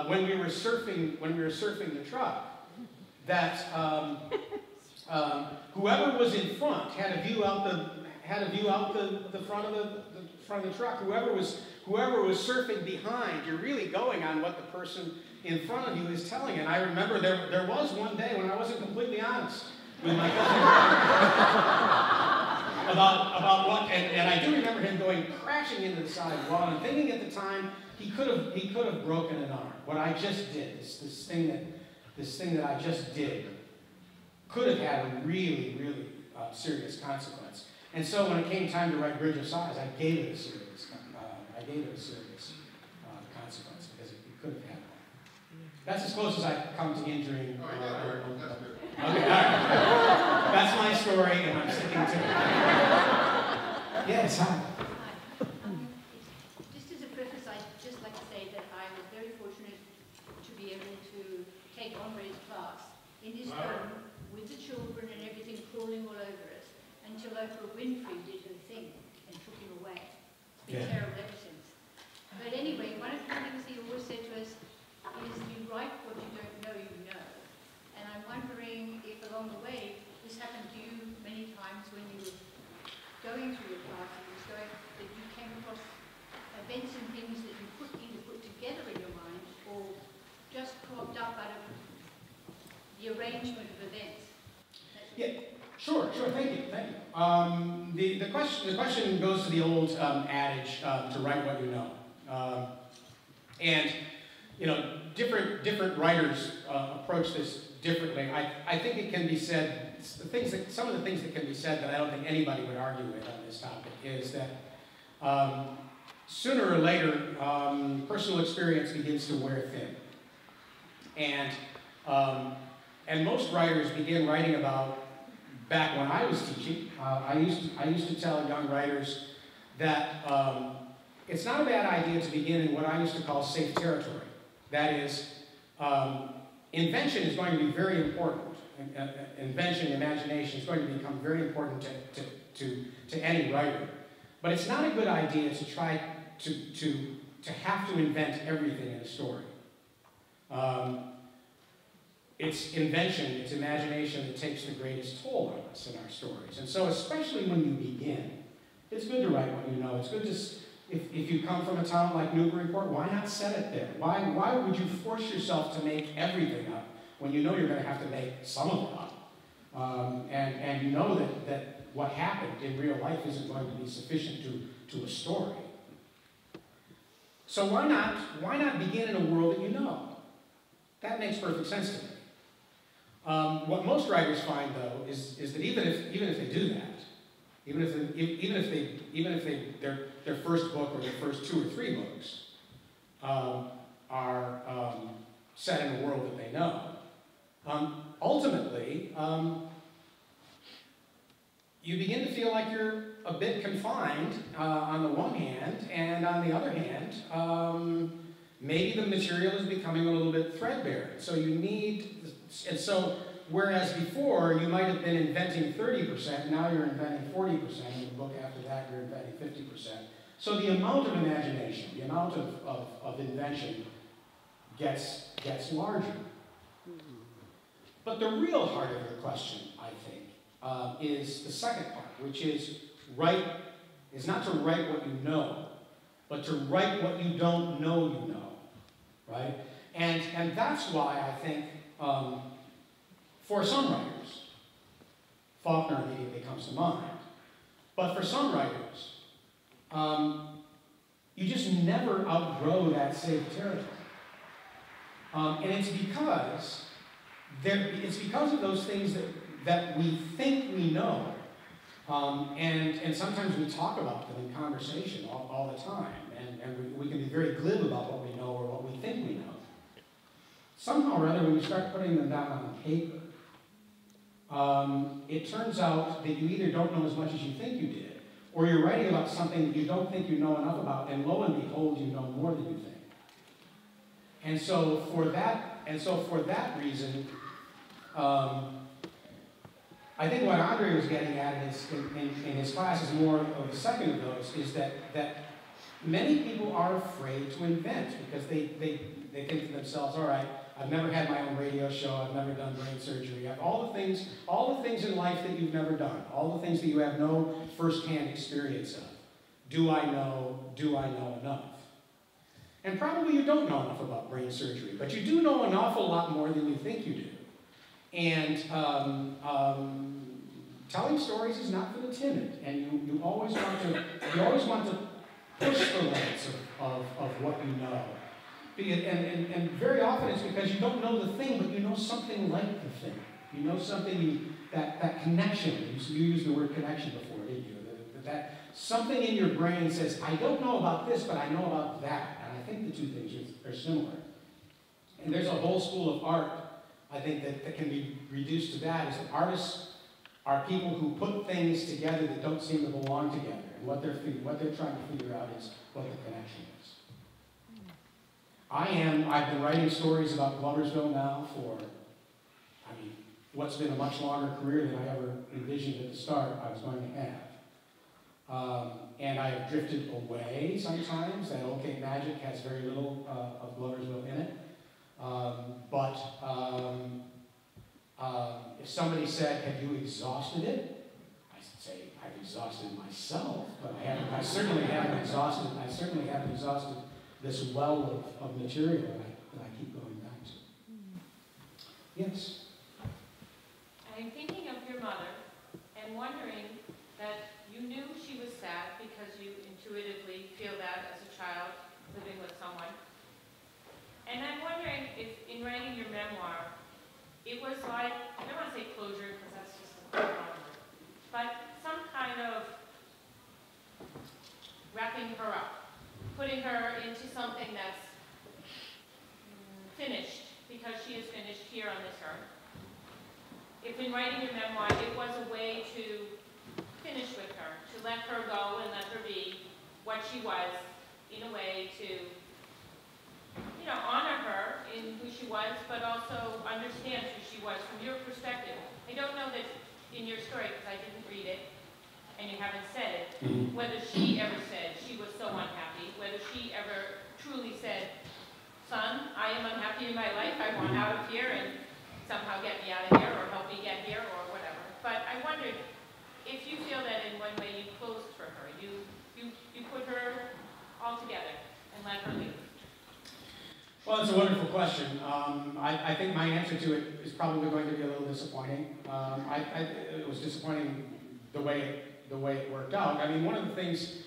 when we were surfing the truck, that whoever was in front had a view out the front of the truck. Whoever was surfing behind, you're really going on what the person in front of you is telling. And I remember there was one day when I wasn't completely honest with my cousin about what, and I do remember him going crashing into the side wall, and thinking at the time he could have broken an arm. What I just did, this thing that I just did, could have had a really, really serious consequence. And so when it came time to write Bridge of Sighs, I gave it a serious consequence, because it could have had one. That's as close as I've come to injuring. Okay, all right. That's my story, and I'm sticking to it. Yes, hi. Just as a preface, I'd just like to say that I was very fortunate to be able to take on Ray's class in his home with the children and everything crawling all over us, until Oprah Winfrey did her thing and took him away. It's been terrible ever since. But anyway, one of the things he always said to us is, you write what you don't know you know. And I'm wondering if along the way, this happened to you many times when you were going through your classes, that you came across events and things that you either put together in your mind, or just cropped up out of the arrangement of events. Yeah, sure, thank you. The question goes to the old adage, to write what you know. And different writers approach this differently. I think it can be said, some of the things that can be said that I don't think anybody would argue with on this topic is that sooner or later, personal experience begins to wear thin. And most writers begin writing about, back when I was teaching, I used to tell young writers that it's not a bad idea to begin in what I used to call safe territory. That is, invention is going to be very important. Invention, imagination is going to become very important to any writer. But it's not a good idea to try to have to invent everything in a story. It's invention, it's imagination that takes the greatest toll on us in our stories. And so especially when you begin, it's good to write what you know. It's good to, if you come from a town like Newburyport, why not set it there? Why would you force yourself to make everything up when you know you're going to have to make some of it up? And you know that what happened in real life isn't going to be sufficient to a story. So why not begin in a world that you know? That makes perfect sense to me. What most writers find, though, is that even if they do that, even if their first book or their first 2 or 3 books are set in a world that they know, ultimately you begin to feel like you're a bit confined on the one hand, and on the other hand, maybe the material is becoming a little bit threadbare. So you need And so, whereas before you might have been inventing 30%, now you're inventing 40%, and the book after that you're inventing 50%. So the amount of imagination, the amount of invention gets larger. But the real heart of your question, I think, is the second part, which is not to write what you know, but to write what you don't know you know, right? And that's why I think, for some writers, Faulkner immediately comes to mind, but for some writers, you just never outgrow that safe territory. And it's because of those things that we think we know, and sometimes we talk about them in conversation all the time, and we can be very glib about what we know or what we think we know. Somehow or other, when you start putting them down on paper, it turns out that you either don't know as much as you think you did, or you're writing about something that you don't think you know enough about, and lo and behold, you know more than you think. And so for that reason, I think what Andre was getting at in his class is more of the second of those, is that many people are afraid to invent because they think to themselves, all right, I've never had my own radio show, I've never done brain surgery, I have all the things in life that you've never done, all the things that you have no first-hand experience of. Do I know enough? And probably you don't know enough about brain surgery, but you do know an awful lot more than you think you do. And telling stories is not for the timid, and you always want to push the limits of what you know. And very often it's because you don't know the thing, but you know something like the thing. You know something, that connection. You used the word connection before, didn't you? That something in your brain says, I don't know about this, but I know about that. And I think the two things are similar. And there's a whole school of art, I think, that can be reduced to that, is that artists are people who put things together that don't seem to belong together. And what they're trying to figure out is what the connection is. I've been writing stories about Gloversville now for, what's been a much longer career than I ever envisioned at the start I was going to have. And I have drifted away sometimes. That Old Cape Magic has very little of Gloversville in it. But if somebody said, have you exhausted it? I say, I've exhausted myself, but I certainly haven't exhausted this well of material that I keep going back to. Yes? I'm thinking of your mother and wondering that you knew she was sad because you intuitively feel that as a child living with someone. And I'm wondering if in writing your memoir, it was like, I don't want to say closure because that's just a wrong word, but some kind of wrapping her up, putting her into something that's finished because she is finished here on this earth. If in writing your memoir, it was a way to finish with her, to let her go and let her be what she was, in a way to honor her in who she was, but also understand who she was from your perspective. I don't know that in your story, because I didn't read it, and you haven't said it, whether she ever said she was so unhappy, whether she ever truly said, son, I am unhappy in my life, I want out of here and somehow get me out of here or help me get here or whatever. But I wondered if you feel that in one way you closed for her, you put her all together and let her leave. Well, it's a wonderful question. I think my answer to it is probably going to be a little disappointing. It was disappointing the way it worked out. One of the things,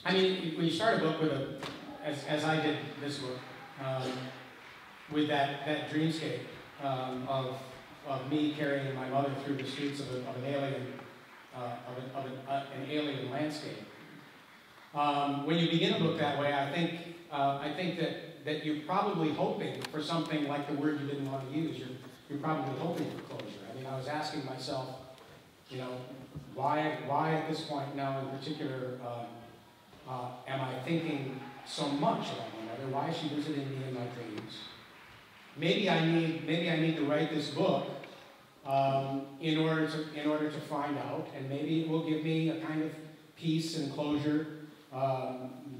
when you start a book with as I did this book, with that dreamscape of me carrying my mother through the streets of an alien landscape. When you begin a book that way, I think that you're probably hoping for something like the word you didn't want to use. You're probably hoping for closure. I was asking myself, why at this point now in particular am I thinking so much about my mother? Why is she visiting me in my dreams? maybe I need to write this book in order to find out, and maybe it will give me a kind of peace and closure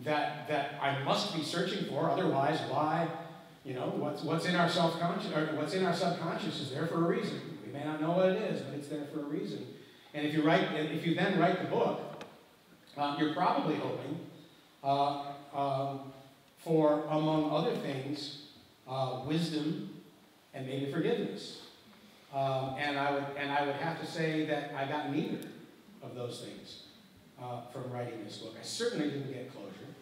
that I must be searching for. Otherwise, why? You know, what's in our self-conscious, or what's in our subconscious is there for a reason. We may not know what it is, but it's there for a reason. And if you then write the book, you're probably hoping for, among other things, wisdom and maybe forgiveness. And I would have to say that I got neither of those things from writing this book. I certainly didn't get closure.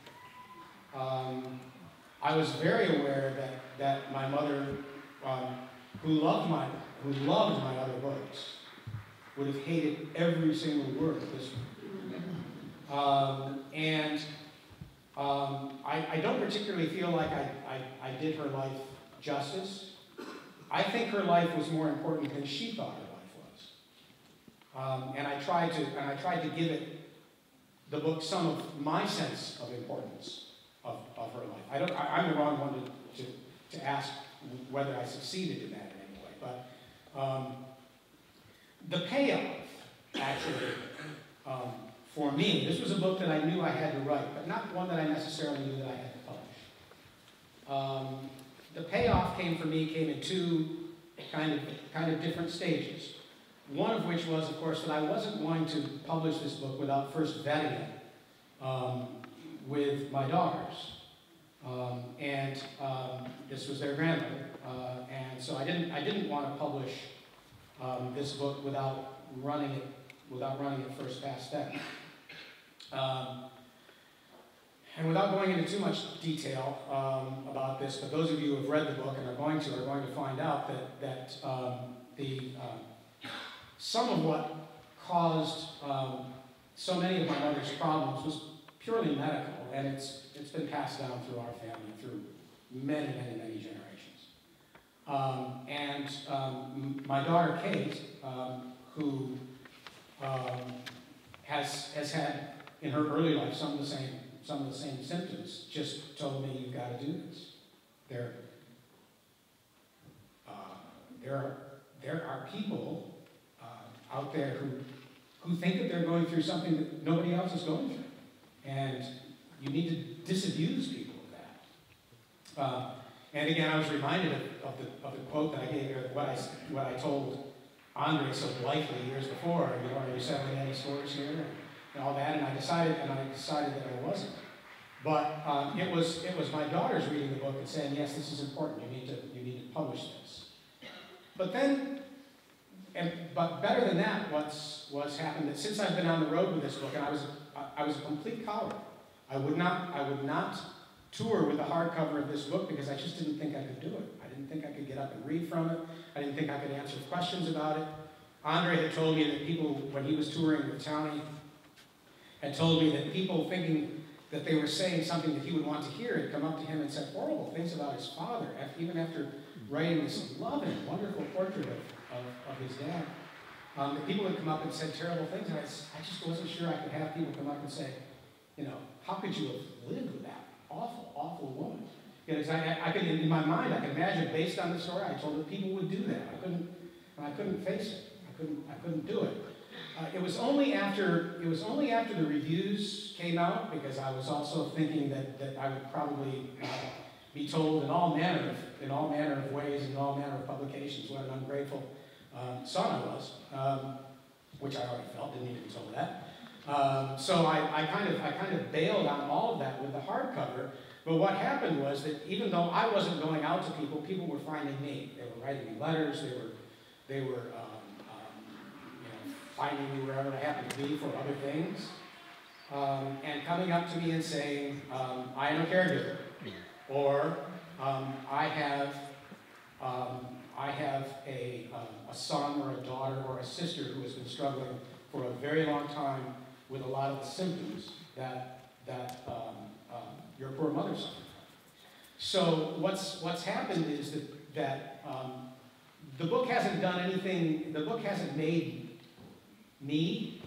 I was very aware that my mother, who loved my other books, would have hated every single word of this one. I don't particularly feel like I did her life justice. I think her life was more important than she thought her life was. And I tried to give it, the book, some of my sense of importance of her life. I'm the wrong one to ask whether I succeeded in that in any way. But the payoff, actually, for me, this was a book that I knew I had to write, but not one that I necessarily knew that I had to publish. The payoff came in two kind of different stages. One of which was, of course, that I wasn't going to publish this book without first vetting it with my daughters. This was their grandmother, and so I didn't want to publish this book without running it first past them. And without going into too much detail about this, but those of you who have read the book and are going to find out that some of what caused so many of my mother's problems was purely medical, and it's been passed down through our family through many, many, many generations. My daughter Kate, who has had in her early life some of the same symptoms, just told me, you've got to do this. There are people out there who think that they're going through something that nobody else is going through, and you need to disabuse people of that. And again, I was reminded of the quote that I gave her, what I told Andre so blithely years before. You know, are you selling any stores here and all that? And I decided that I wasn't. But it was my daughters reading the book and saying, yes, this is important. You need to publish this. But then, but better than that, what's happened that since I've been on the road with this book, and I was a complete coward. I would not tour with the hardcover of this book because I just didn't think I could do it. I didn't think I could get up and read from it. I didn't think I could answer questions about it. Andre had told me that people, when he was touring with Townie, had told me that people thinking that they were saying something that he would want to hear had come up to him and said horrible things about his father, even after writing this loving, wonderful portrait of his dad. That people had come up and said terrible things, and I just wasn't sure I could have people come up and say, you know, how could you have lived with that awful, awful woman? Because I could, in my mind, I could imagine, based on the story I told, that people would do that. I couldn't face it. I couldn't do it. It was only after the reviews came out, because I was also thinking that I would probably be told in all manner of ways, in all manner of publications, what an ungrateful son I was, which I already felt, didn't need to be told that. So I kind of bailed on all of that with the hardcover. But what happened was that even though I wasn't going out to people, people were finding me. They were writing me letters. They were finding me wherever I happened to be for other things, and coming up to me and saying, "I am a caregiver," or "I have a son or a daughter or a sister who has been struggling for a very long time with a lot of the symptoms that your poor mother suffered from." So what's happened is that the book hasn't done anything. The book hasn't made me.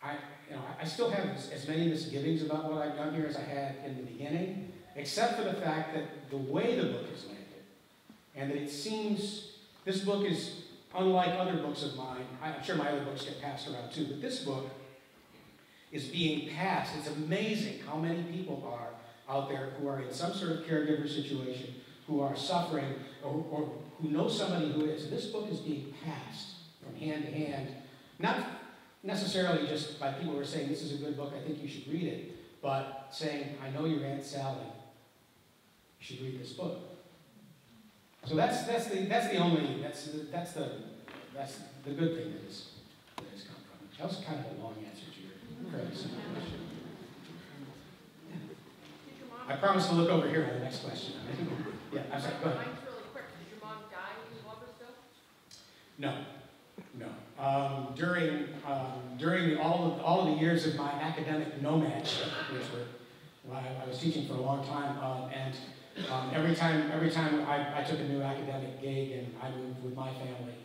I still have as many misgivings about what I've done here as I had in the beginning. except for the fact that the way the book is landed, and that it seems, this book is unlike other books of mine. I'm sure my other books get passed around too, but this book is being passed. It's amazing how many people are out there who are in some sort of caregiver situation, who are suffering, or who know somebody who is. This book is being passed from hand to hand, not necessarily just by people who are saying, this is a good book, I think you should read it, but saying, I know your Aunt Sally, you should read this book. So that's the good thing that has come from it. That was kind of a long answer to your fairly simple question. I promise to look over here on the next question. Yeah, I'm sorry, go ahead. Mine's really quick. Did your mom die in Gloversville? No. During all of the years of my academic nomadship, which were, I was teaching for a long time, and every time I took a new academic gig and I moved with my family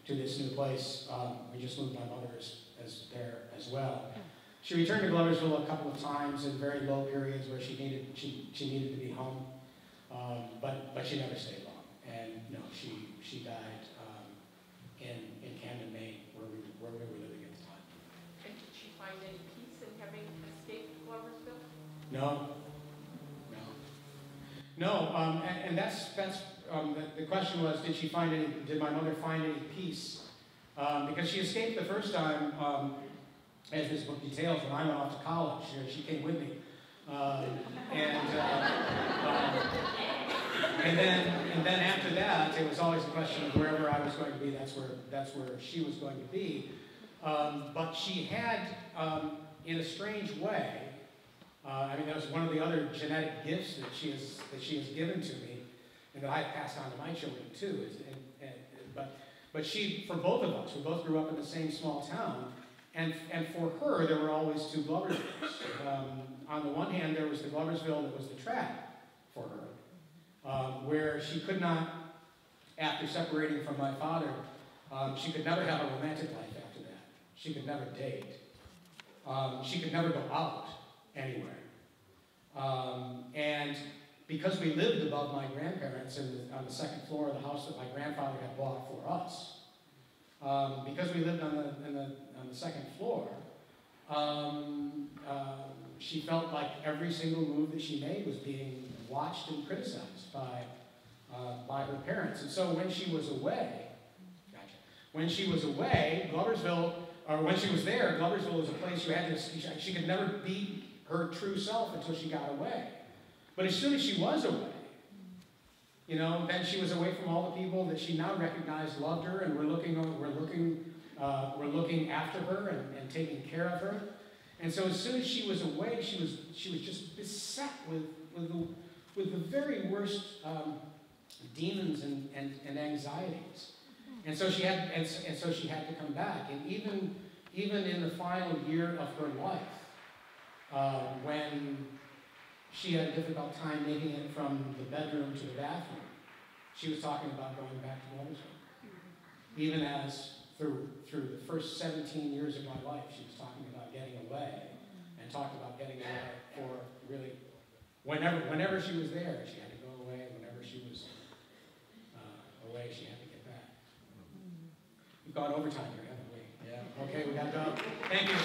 to this new place, we just moved my mother as there as well. She returned to Gloversville a couple of times in very low periods where she needed to be home, but she never stayed long. And no, she died in Camden, Maine, where we were living at the time. And did she find any peace in having escaped Gloversville? No. And that's the question was, did my mother find any peace? Because she escaped the first time, as this book details, when I went off to college. She came with me. And then after that, it was always a question of wherever I was going to be, that's where she was going to be. But she had, in a strange way, that was one of the other genetic gifts that she has given to me, and that I've passed on to my children too. But she, for both of us, we both grew up in the same small town, and for her, there were always two Gloversvilles. On the one hand, there was the Gloversville that was the trap for her, where she could not, after separating from my father, she could never have a romantic life after that. She could never date. She could never go out anywhere. And because we lived above my grandparents on the second floor of the house that my grandfather had bought for us, because we lived on the second floor, she felt like every single move that she made was being watched and criticized by her parents. And so when she was away, Gloversville, or when she was there, Gloversville was a place she could never be her true self until she got away. But as soon as she was away, then she was away from all the people that she now recognized loved her and were looking after her and taking care of her. And so as soon as she was away, she was just beset with the very worst demons and anxieties. And so she had to come back. And even in the final year of her life, when she had a difficult time making it from the bedroom to the bathroom, she was talking about going back to Gloversville. Even as through the first 17 years of my life, she was talking about getting away, and talked about getting away for really, whenever she was there, she had to go away. Whenever she was away, she had to get back. We've gone overtime here, haven't we? Yeah. Okay, we got to go. Thank you.